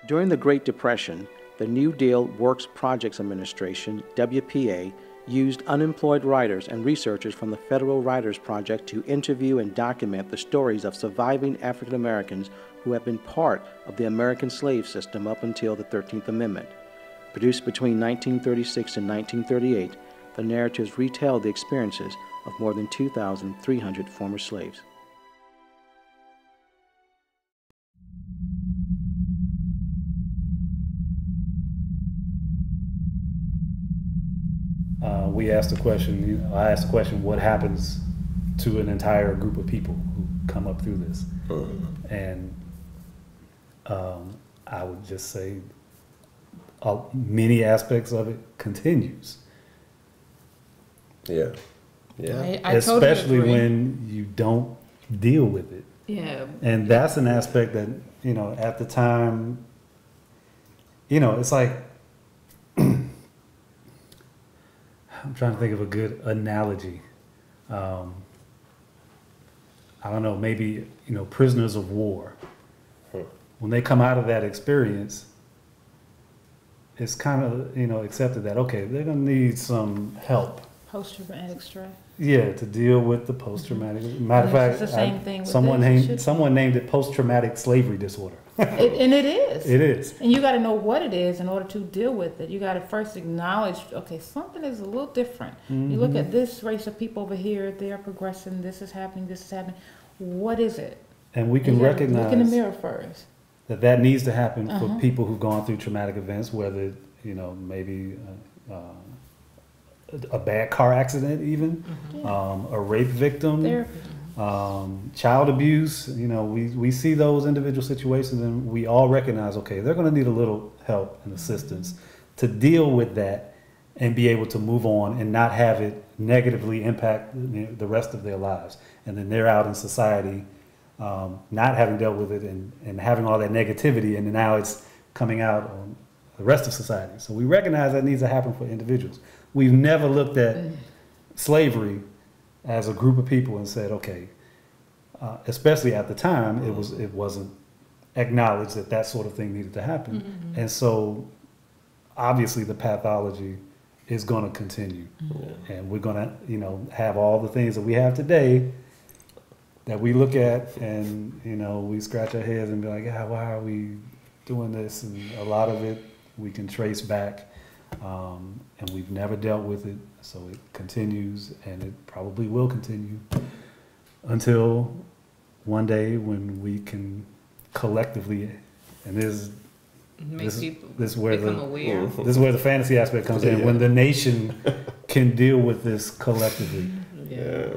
During the Great Depression, the New Deal Works Projects Administration, WPA, used unemployed writers and researchers from the Federal Writers Project to interview and document the stories of surviving African Americans who have been part of the American slave system up until the 13th Amendment. Produced between 1936 and 1938, the narratives retell the experiences of more than 2,300 former slaves. We asked the question, I asked the question, what happens to an entire group of people who come up through this? And I would just say many aspects of it continues. Yeah. I Especially totally when you don't deal with it. Yeah. And that's an aspect that, at the time, it's like, I'm trying to think of a good analogy. I don't know, maybe, prisoners of war. When they come out of that experience, it's kind of, accepted that, okay, they're going to need some help. Post-traumatic stress. Yeah, to deal with the post-traumatic. Matter of fact, it's the same thing with someone named it post-traumatic slavery disorder. And it is. It is. And you got to know what it is in order to deal with it. You got to first acknowledge, okay, something is a little different. You look at this race of people over here, they are progressing, this is happening, this is happening. What is it? And we can recognize look in the mirror first. That needs to happen for people who've gone through traumatic events, whether, maybe a bad car accident even, a rape victim, child abuse. We see those individual situations and we all recognize, okay, they're going to need a little help and assistance to deal with that and be able to move on and not have it negatively impact the rest of their lives. And then they're out in society not having dealt with it and having all that negativity, and now it's coming out on the rest of society. So we recognize that needs to happen for individuals. We've never looked at slavery as a group of people and said, okay, especially at the time, it wasn't acknowledged that sort of thing needed to happen. And so obviously the pathology is going to continue. And we're going to, have all the things that we have today that we look at and, we scratch our heads and be like, yeah, why are we doing this? And a lot of it we can trace back. And we've never dealt with it, so it continues, and it probably will continue until one day when we can collectively, and this is where the fantasy aspect comes in. When the nation can deal with this collectively,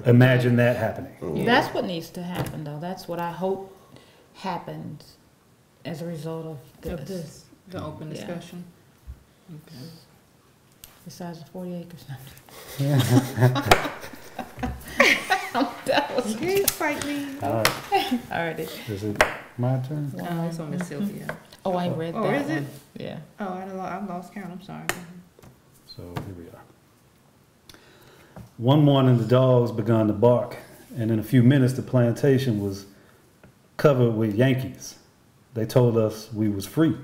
imagine that happening. That's what needs to happen, though. That's what I hope happens as a result of this. The open discussion. Okay. Besides the 40 acres. That was good, fight me. All right. Is it my turn? No, it's on Miss Sylvia. Oh, I read that. Oh, is it? Yeah. Oh, I lost count. I'm sorry. So here we are. One morning the dogs began to bark, and in a few minutes the plantation was covered with Yankees. They told us we was free.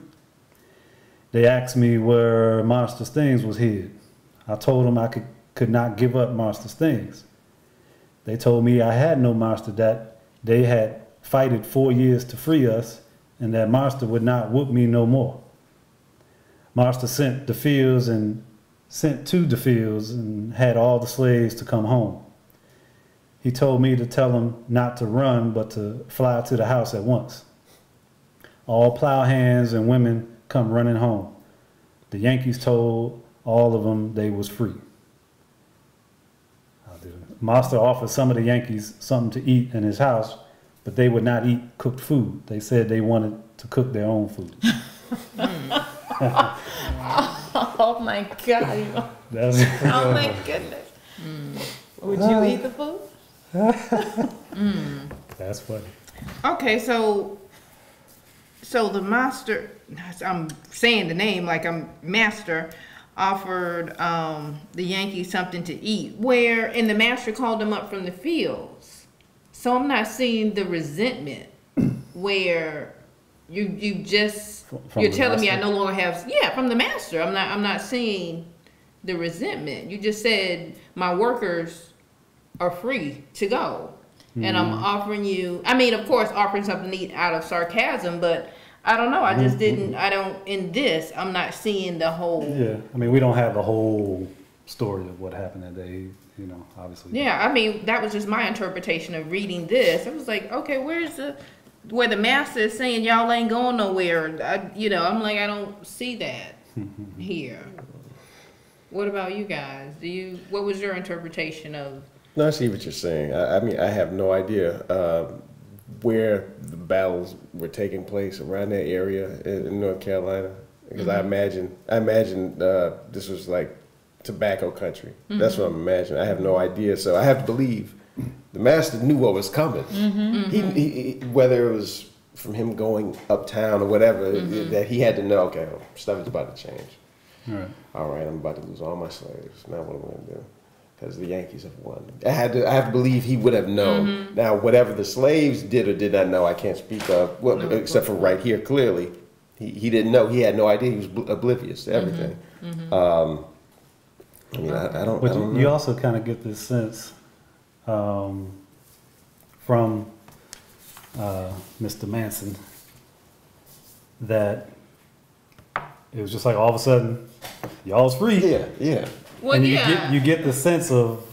They asked me where Monster's things was hid. I told them I could not give up Monster's things. They told me I had no Monster, that they had fighted 4 years to free us, and that Monster would not whoop me no more. Monster sent to the fields and had all the slaves to come home. He told me to tell them not to run, but to fly to the house at once. All plow hands and women come running home. The Yankees told all of them they was free. Master offered some of the Yankees something to eat in his house, but they would not eat cooked food. They said they wanted to cook their own food. Oh my God. Oh my goodness. Would you eat the food? That's funny. Okay, so the master, I'm saying the name like I'm master, offered the Yankees something to eat, and the master called them up from the fields. So I'm not seeing the resentment where you just From you're the telling me I master? no longer have from the master. I'm not seeing the resentment. You just said my workers are free to go, and I'm offering you. I mean, of course, offering something neat out of sarcasm, but I don't know. I just didn't. I don't. In this, I'm not seeing the whole. Yeah, I mean, we don't have the whole story of what happened that day, you know, obviously. Yeah, I mean, that was just my interpretation of reading this. I was like, okay, where the master is saying y'all ain't going nowhere? I'm like, I don't see that here. What about you guys? What was your interpretation of? No, I see what you're saying. I mean, I have no idea where the battles were taking place around that area in North Carolina, because I imagine this was like tobacco country. That's what I'm imagining. I have no idea, so I have to believe the master knew what was coming. He whether it was from him going uptown or whatever, that he had to know. Okay, stuff is about to change. All right, I'm about to lose all my slaves. Now what am I going to do? Because the Yankees have won. I have to believe he would have known. Now, whatever the slaves did or did not know, I can't speak of. Well, except for right here, clearly, he didn't know. He had no idea. He was oblivious to everything. I mean, I don't know. You also kind of get this sense from Mr. Manson that it was just like all of a sudden, y'all's free. Yeah. Well, and you get the sense of,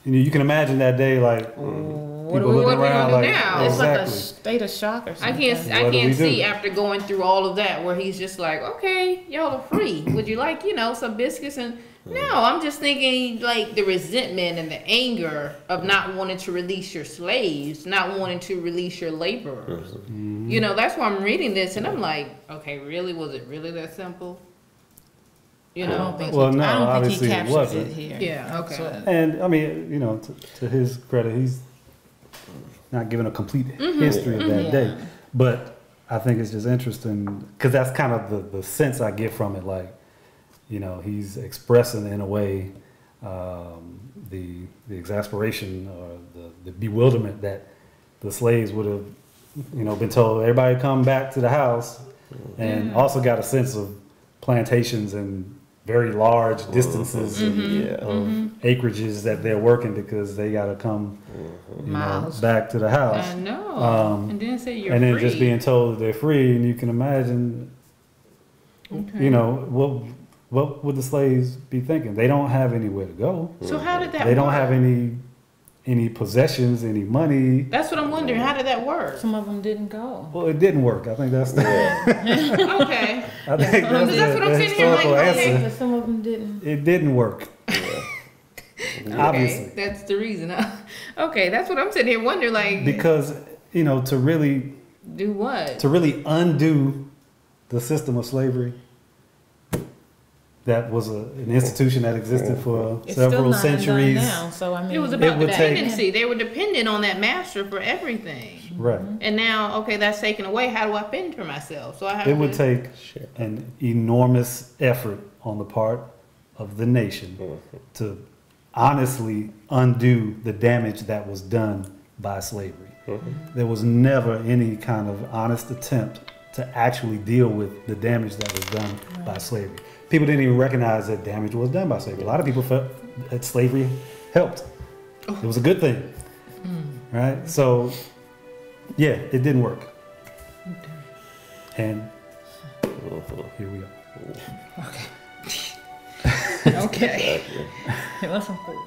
you can imagine that day like what people looking around like, now? It's like a exactly. state of shock or something. I can't see after going through all of that where he's just like, okay, y'all are free. Would you like, some biscuits? And no, I'm just thinking like the resentment and the anger of not wanting to release your slaves, not wanting to release your laborers. That's why I'm reading this and I'm like, okay, really? Was it really that simple? I don't think Well, he, no, I don't think obviously he it captures wasn't. it here. Yeah, okay. So, And I mean, to his credit, he's not giving a complete history of that day. But I think it's just interesting because that's kind of the sense I get from it. Like, he's expressing in a way the exasperation or the bewilderment that the slaves would have, been told, everybody come back to the house, and also got a sense of plantations and very large distances of acreages that they're working because they got to come back to the house. I know. And then say you're free. And then just being told that they're free, and you can imagine, what would the slaves be thinking? They don't have anywhere to go. So how did that They don't work? have any possessions, any money. That's what I'm wondering. How did that work? some of them didn't go. Well, it didn't work. I think that's the, Okay. I think That's what I'm the sitting here like, historical okay. answer. But some of them didn't. It didn't work. Obviously. Okay, that's the reason. Okay, that's what I'm sitting here wondering. Like, Because, to really do what? undo the system of slavery that was an institution that existed for It's still several not undone centuries. now. So I mean, It was about would take- dependency. They were dependent on that master for everything. Right. And now, okay, that's taken away. How do I fend for myself? So I have It would to. take an enormous effort on the part of the nation to honestly undo the damage that was done by slavery. There was never any kind of honest attempt to actually deal with the damage that was done by slavery. People didn't even recognize that damage was done by slavery. A lot of people felt that slavery helped. It was a good thing. Right? So, yeah, it didn't work. And here we are. Okay. it wasn't food.